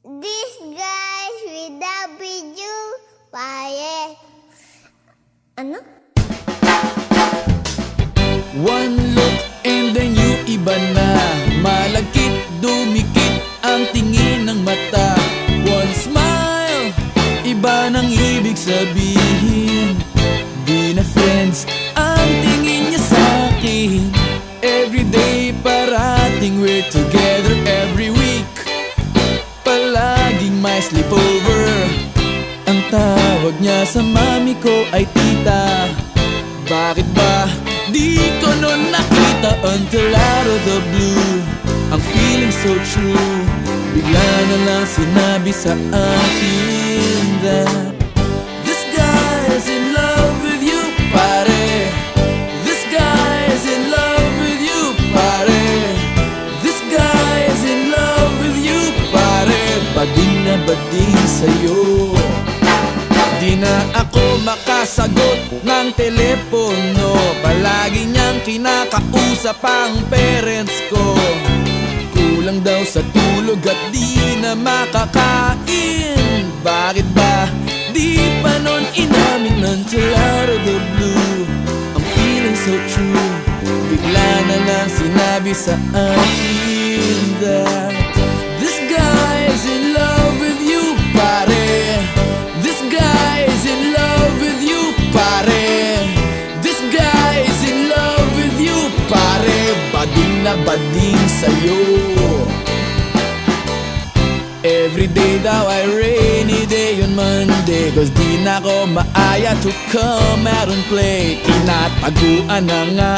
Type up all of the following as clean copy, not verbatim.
These guys with W, pare. Ano? One look and then you iba na. Malagkit, dumikit ang tingin ng mata. One smile, iba nang ibig sabihin. Di na friends ang tingin niya sa'kin. Everyday parating we're together every week. Palaging may sleepover. Ang tawag niya sa mami ko ay tita. Bakit ba di ko nun nakita until out of the blue? Ang feeling so true. Bigla na lang sinabi sa akin that this guy's in love with you, pare. This guy's in love with you, pare. This guy's in love with you, pare. Bading na bading sa'yo. Di na ako makasagot ng telepono. Palagi niyang kinakausap ang parents ko. Kulang daw sa tulog at di na makakain. Bakit ba di pa nun inamin until out of the blue? I'm feeling so true. Bigla na lang sinabi sa akin that this guy's in love with you, pare. This guy's in love with you, pare. This guy's in love with you, pare. Bading na bading sa'yo. Everyday daw ay rainy day on Monday, cause di na ko maaya to come out and play. Tinataguan na nga,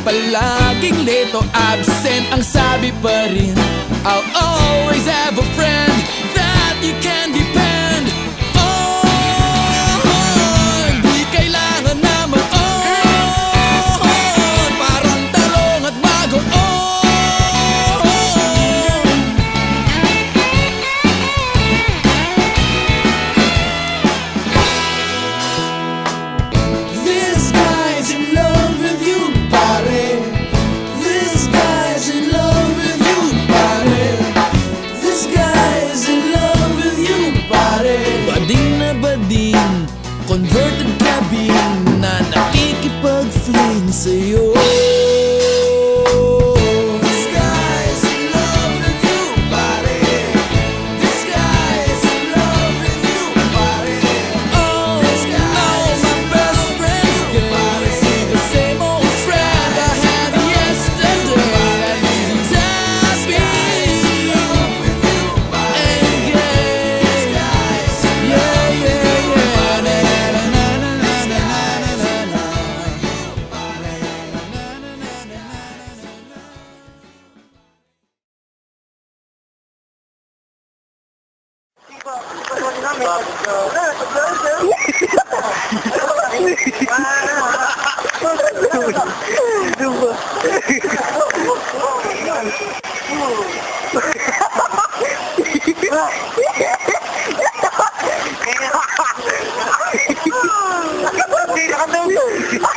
palaging late o absent. Ang sabi pa rin, I'll always have a friend that you can depend on. Di kailangan na mag-on, parang talong at bagoong. This guy's in love with you, pare. This guy's in love with you, pare. This guy's in love with you, pare. Bading na bading, converted cabin na nakikipag-fling sa'yo. This guy's in love with you, pare. This guy's in love with you, pare. Oh, this guy's my best friend's gonna see the same old friend I had yesterday. And he's happy and gay. Yeah, yeah, yeah. Na, na, na, na, na, na, na, na, na. Diba?